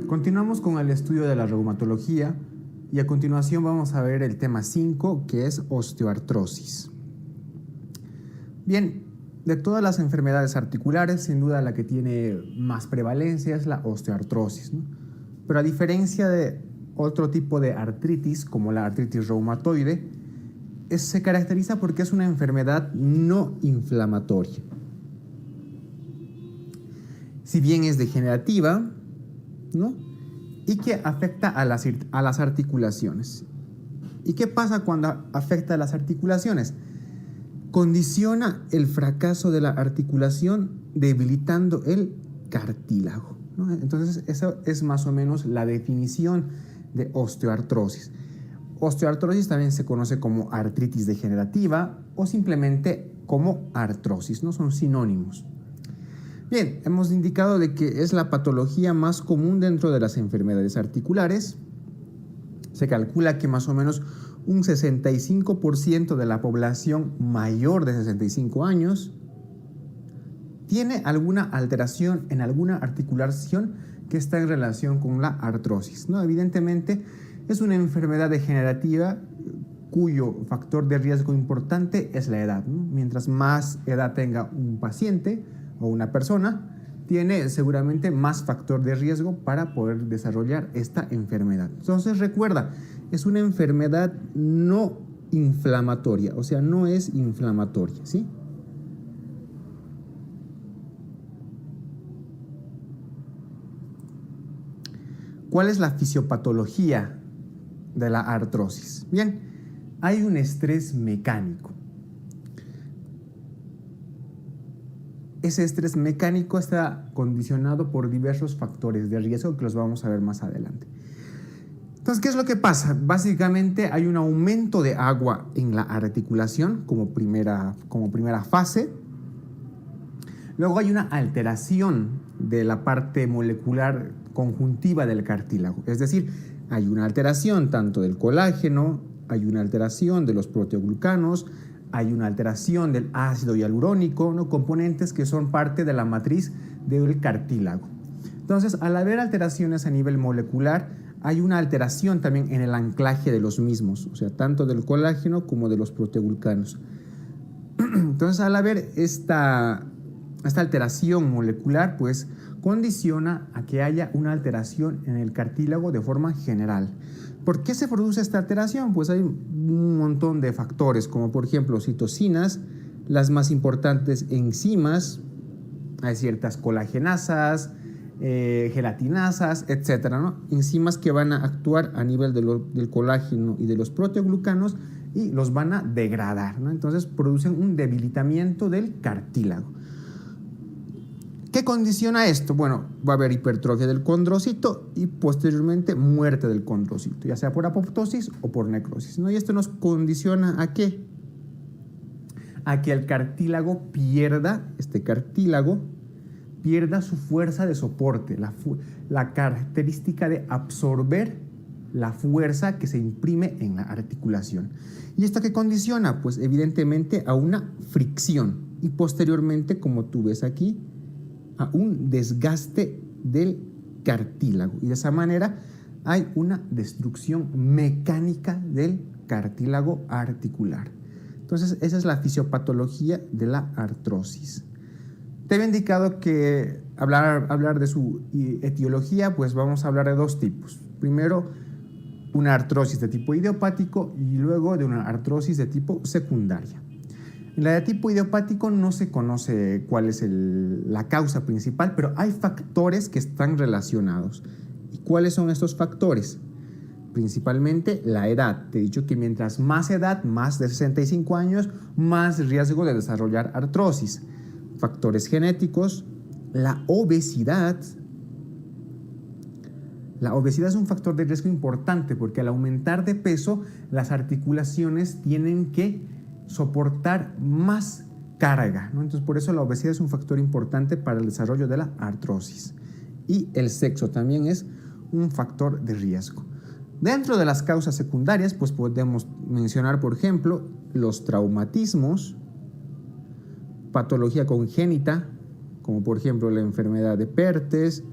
Continuamos con el estudio de la reumatología y a continuación vamos a ver el tema 5, que es osteoartrosis. Bien, de todas las enfermedades articulares, sin duda la que tiene más prevalencia es la osteoartrosis, ¿no? Pero a diferencia de otro tipo de artritis, como la artritis reumatoide, se caracteriza porque es una enfermedad no inflamatoria. Si bien es degenerativa, ¿no? Y que afecta a las articulaciones. ¿Y qué pasa cuando afecta a las articulaciones? Condiciona el fracaso de la articulación debilitando el cartílago, ¿no? Entonces, eso es más o menos la definición de osteoartrosis. Osteoartrosis también se conoce como artritis degenerativa o simplemente como artrosis, ¿no? Son sinónimos. Bien, hemos indicado de que es la patología más común dentro de las enfermedades articulares. Se calcula que más o menos un 65% de la población mayor de 65 años tiene alguna alteración en alguna articulación que está en relación con la artrosis, ¿no? Evidentemente, es una enfermedad degenerativa cuyo factor de riesgo importante es la edad, ¿no? Mientras más edad tenga un paciente o una persona, tiene seguramente más factor de riesgo para poder desarrollar esta enfermedad. Entonces recuerda, es una enfermedad no inflamatoria, o sea, no es inflamatoria, ¿sí? ¿Cuál es la fisiopatología de la artrosis? Bien, hay un estrés mecánico. Ese estrés mecánico está condicionado por diversos factores de riesgo que los vamos a ver más adelante. Entonces, ¿qué es lo que pasa? Básicamente hay un aumento de agua en la articulación como primera fase. Luego hay una alteración de la parte molecular conjuntiva del cartílago. Es decir, hay una alteración tanto del colágeno, hay una alteración de los proteoglucanos, hay una alteración del ácido hialurónico, ¿no? Componentes que son parte de la matriz del cartílago. Entonces, al haber alteraciones a nivel molecular, hay una alteración también en el anclaje de los mismos, o sea, tanto del colágeno como de los proteoglucanos. Entonces, al haber esta alteración molecular, pues condiciona a que haya una alteración en el cartílago de forma general. ¿Por qué se produce esta alteración? Pues hay un montón de factores, como por ejemplo citocinas, las más importantes enzimas, hay ciertas colagenasas, gelatinasas, etcétera, ¿no? Enzimas que van a actuar a nivel del colágeno y de los proteoglucanos y los van a degradar, ¿no? Entonces producen un debilitamiento del cartílago. ¿Qué condiciona esto? Bueno, va a haber hipertrofia del condrocito y posteriormente muerte del condrocito, ya sea por apoptosis o por necrosis, ¿no? Y esto nos condiciona ¿a qué? A que el cartílago pierda su fuerza de soporte, la característica de absorber la fuerza que se imprime en la articulación. ¿Y esto qué condiciona? Pues evidentemente a una fricción y posteriormente, como tú ves aquí, a un desgaste del cartílago. Y de esa manera hay una destrucción mecánica del cartílago articular. Entonces, esa es la fisiopatología de la artrosis. Te había indicado que hablar de su etiología, pues vamos a hablar de dos tipos. Primero, una artrosis de tipo idiopático y luego de una artrosis de tipo secundaria. En la de tipo idiopático no se conoce cuál es la causa principal, pero hay factores que están relacionados. ¿Y cuáles son estos factores? Principalmente la edad. Te he dicho que mientras más edad, más de 65 años, más riesgo de desarrollar artrosis. Factores genéticos, la obesidad. La obesidad es un factor de riesgo importante porque al aumentar de peso, las articulaciones tienen que soportar más carga, ¿no? Entonces, por eso la obesidad es un factor importante para el desarrollo de la artrosis. Y el sexo también es un factor de riesgo. Dentro de las causas secundarias, pues podemos mencionar, por ejemplo, los traumatismos, patología congénita, como por ejemplo la enfermedad de Pertes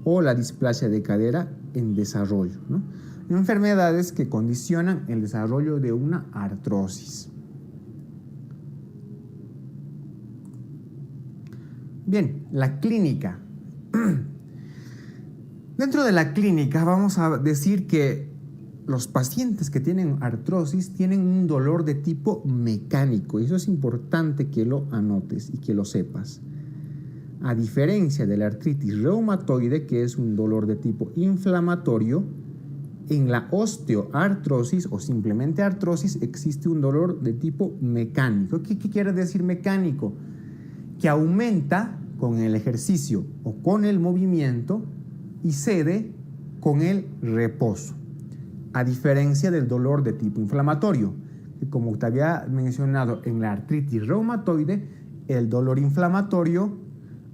o la displasia de cadera en desarrollo, ¿no? Enfermedades que condicionan el desarrollo de una artrosis. Bien, la clínica. Dentro de la clínica vamos a decir que los pacientes que tienen artrosis tienen un dolor de tipo mecánico, y eso es importante que lo anotes y que lo sepas. A diferencia de la artritis reumatoide, que es un dolor de tipo inflamatorio, en la osteoartrosis o simplemente artrosis existe un dolor de tipo mecánico. ¿Qué quiere decir mecánico? Que aumenta con el ejercicio o con el movimiento y cede con el reposo. A diferencia del dolor de tipo inflamatorio, que como te había mencionado en la artritis reumatoide, el dolor inflamatorio,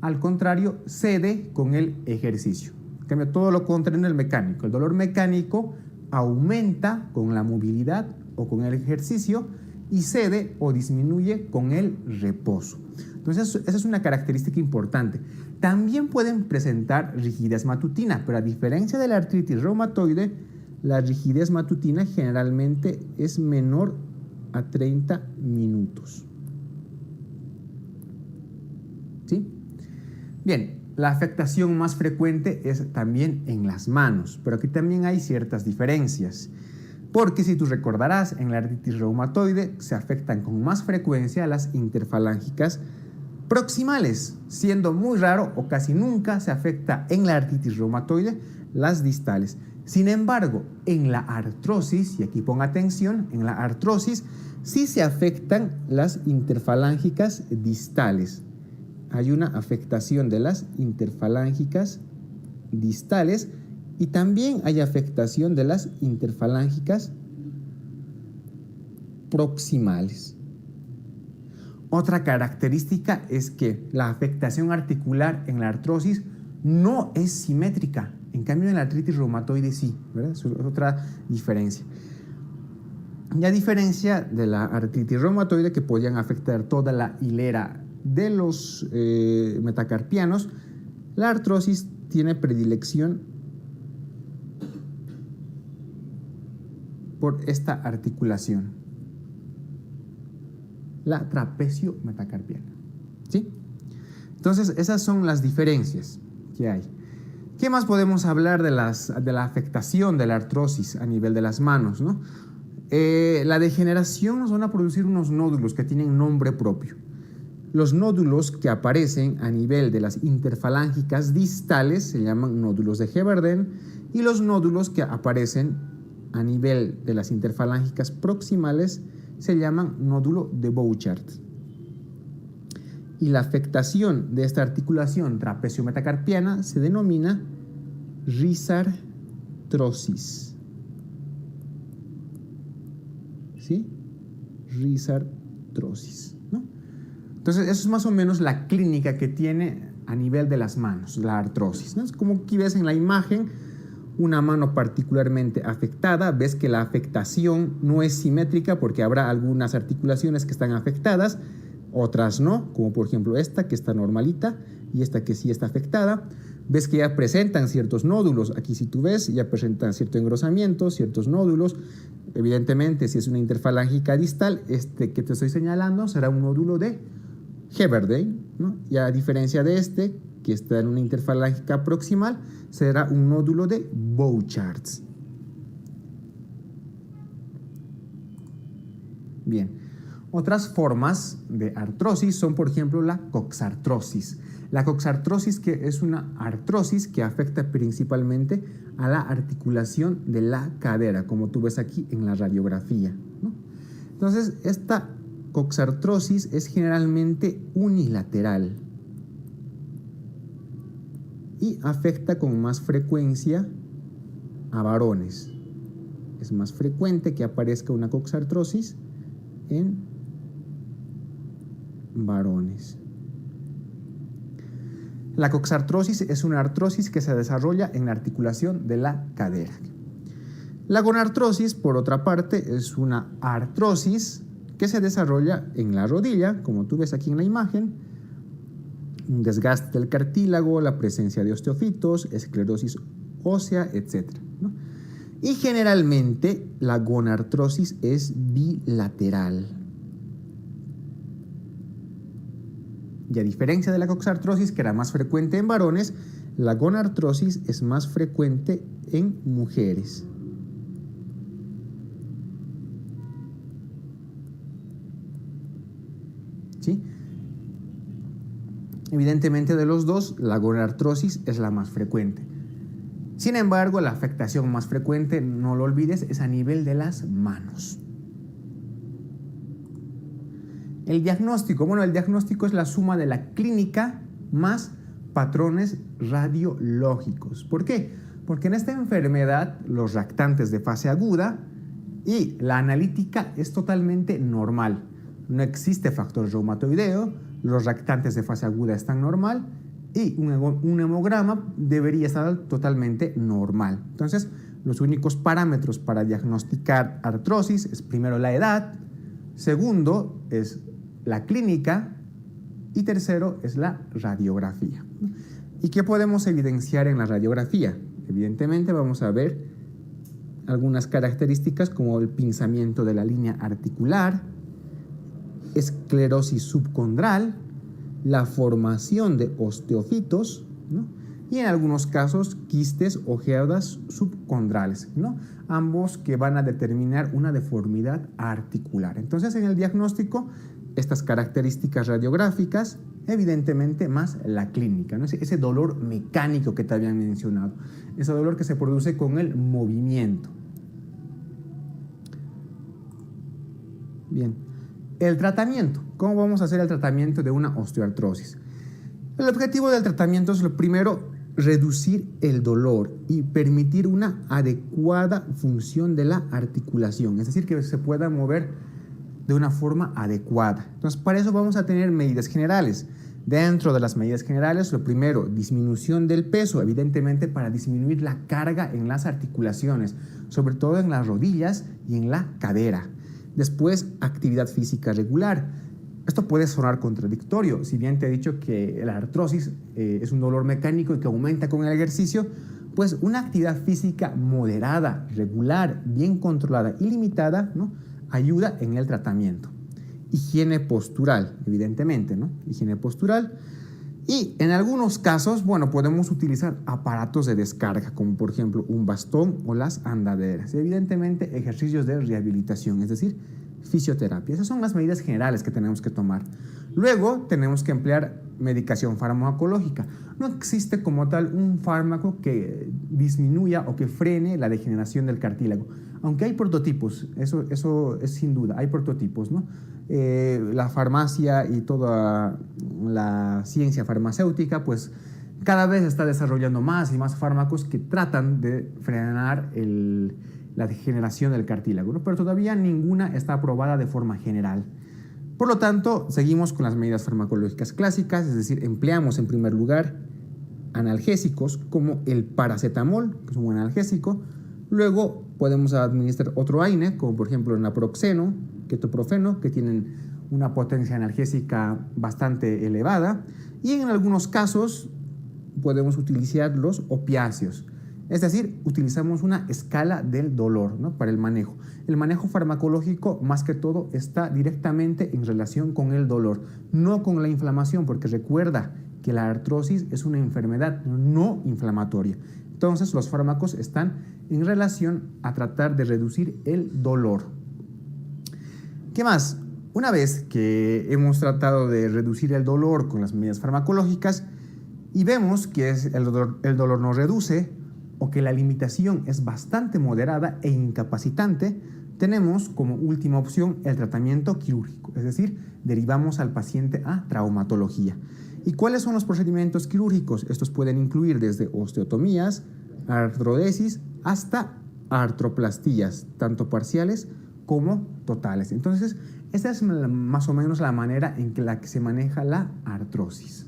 al contrario, cede con el ejercicio. En cambio, todo lo contrario en el mecánico. El dolor mecánico aumenta con la movilidad o con el ejercicio y cede o disminuye con el reposo. Entonces, esa es una característica importante. También pueden presentar rigidez matutina, pero a diferencia de la artritis reumatoide, la rigidez matutina generalmente es menor a 30 minutos. ¿Sí? Bien, la afectación más frecuente es también en las manos, pero aquí también hay ciertas diferencias. Porque si tú recordarás, en la artritis reumatoide se afectan con más frecuencia las interfalángicas proximales, siendo muy raro o casi nunca se afecta en la artritis reumatoide las distales. Sin embargo, en la artrosis, y aquí pon atención, en la artrosis sí se afectan las interfalángicas distales. Hay una afectación de las interfalángicas distales y también hay afectación de las interfalángicas proximales. Otra característica es que la afectación articular en la artrosis no es simétrica. En cambio, en la artritis reumatoide sí, ¿verdad? Eso es otra diferencia. Y a diferencia de la artritis reumatoide, que podían afectar toda la hilera de los metacarpianos, la artrosis tiene predilección por esta articulación, la trapecio metacarpiana. ¿Sí? Entonces, esas son las diferencias que hay. ¿Qué más podemos hablar de la afectación de la artrosis a nivel de las manos, ¿no? La degeneración nos van a producir unos nódulos que tienen nombre propio. Los nódulos que aparecen a nivel de las interfalángicas distales se llaman nódulos de Heberden, y los nódulos que aparecen a nivel de las interfalángicas proximales se llaman nódulo de Bouchard. Y la afectación de esta articulación trapecio-metacarpiana se denomina risartrosis. ¿Sí? Risartrosis, ¿no? Entonces, eso es más o menos la clínica que tiene a nivel de las manos, la artrosis, ¿no? Es como aquí ves en la imagen una mano particularmente afectada. Ves que la afectación no es simétrica porque habrá algunas articulaciones que están afectadas, otras no, como por ejemplo esta que está normalita y esta que sí está afectada. Ves que ya presentan ciertos nódulos. Aquí si tú ves, ya presentan cierto engrosamiento, ciertos nódulos. Evidentemente, si es una interfalángica distal, este que te estoy señalando será un nódulo de Heberden, ¿no? Y a diferencia de este, que está en una interfalángica proximal, será un nódulo de Bouchard. Bien. Otras formas de artrosis son, por ejemplo, la coxartrosis. La coxartrosis, que es una artrosis que afecta principalmente a la articulación de la cadera, como tú ves aquí en la radiografía, ¿no? Entonces, esta coxartrosis es generalmente unilateral y afecta con más frecuencia a varones. Es más frecuente que aparezca una coxartrosis en varones. La coxartrosis es una artrosis que se desarrolla en la articulación de la cadera. La gonartrosis, por otra parte, es una artrosis que se desarrolla en la rodilla, como tú ves aquí en la imagen, un desgaste del cartílago, la presencia de osteofitos, esclerosis ósea, etc., ¿no? Y generalmente la gonartrosis es bilateral. Y a diferencia de la coxartrosis, que era más frecuente en varones, la gonartrosis es más frecuente en mujeres. ¿Sí? Evidentemente, de los dos, la gonartrosis es la más frecuente. Sin embargo, la afectación más frecuente, no lo olvides, es a nivel de las manos. El diagnóstico. Bueno, el diagnóstico es la suma de la clínica más patrones radiológicos. ¿Por qué? Porque en esta enfermedad, los reactantes de fase aguda y la analítica es totalmente normal. No existe factor reumatoideo, los reactantes de fase aguda están normal y un hemograma debería estar totalmente normal. Entonces, los únicos parámetros para diagnosticar artrosis es primero la edad, segundo es la clínica y tercero es la radiografía. ¿Y qué podemos evidenciar en la radiografía? Evidentemente vamos a ver algunas características como el pinzamiento de la línea articular, esclerosis subcondral, la formación de osteofitos, ¿no? Y en algunos casos quistes o geodas subcondrales, ¿no? Ambos que van a determinar una deformidad articular. Entonces, en el diagnóstico, estas características radiográficas, evidentemente más la clínica, ¿no? Ese dolor mecánico que te habían mencionado, ese dolor que se produce con el movimiento. Bien. El tratamiento. ¿Cómo vamos a hacer el tratamiento de una osteoartrosis? El objetivo del tratamiento es, lo primero, reducir el dolor y permitir una adecuada función de la articulación, es decir, que se pueda mover de una forma adecuada. Entonces, para eso vamos a tener medidas generales. Dentro de las medidas generales, lo primero, disminución del peso, evidentemente para disminuir la carga en las articulaciones, sobre todo en las rodillas y en la cadera. Después, actividad física regular. Esto puede sonar contradictorio. Si bien te he dicho que la artrosis es un dolor mecánico y que aumenta con el ejercicio, pues una actividad física moderada, regular, bien controlada y limitada, ¿no?, ayuda en el tratamiento. Higiene postural, evidentemente, ¿no? Higiene postural. Y en algunos casos, bueno, podemos utilizar aparatos de descarga, como por ejemplo un bastón o las andaderas. Y evidentemente, ejercicios de rehabilitación, es decir, fisioterapia. Esas son las medidas generales que tenemos que tomar. Luego, tenemos que emplear medicación farmacológica. No existe como tal un fármaco que disminuya o que frene la degeneración del cartílago. Aunque hay prototipos, eso es sin duda, hay prototipos, ¿no? La farmacia y toda la ciencia farmacéutica, pues cada vez está desarrollando más y más fármacos que tratan de frenar la degeneración del cartílago, ¿no? Pero todavía ninguna está aprobada de forma general. Por lo tanto, seguimos con las medidas farmacológicas clásicas, es decir, empleamos en primer lugar analgésicos como el paracetamol, que es un buen analgésico. Luego podemos administrar otro AINE, como por ejemplo el naproxeno, ketoprofeno, que tienen una potencia analgésica bastante elevada. Y en algunos casos podemos utilizar los opiáceos. Es decir, utilizamos una escala del dolor, ¿no?, para el manejo. El manejo farmacológico, más que todo, está directamente en relación con el dolor, no con la inflamación, porque recuerda que la artrosis es una enfermedad no inflamatoria. Entonces, los fármacos están en relación a tratar de reducir el dolor. ¿Qué más? Una vez que hemos tratado de reducir el dolor con las medidas farmacológicas y vemos que el dolor no reduce, o que la limitación es bastante moderada e incapacitante, tenemos como última opción el tratamiento quirúrgico, es decir, derivamos al paciente a traumatología. ¿Y cuáles son los procedimientos quirúrgicos? Estos pueden incluir desde osteotomías, artrodesis, hasta artroplastías, tanto parciales como totales. Entonces, esta es más o menos la manera en la que se maneja la artrosis.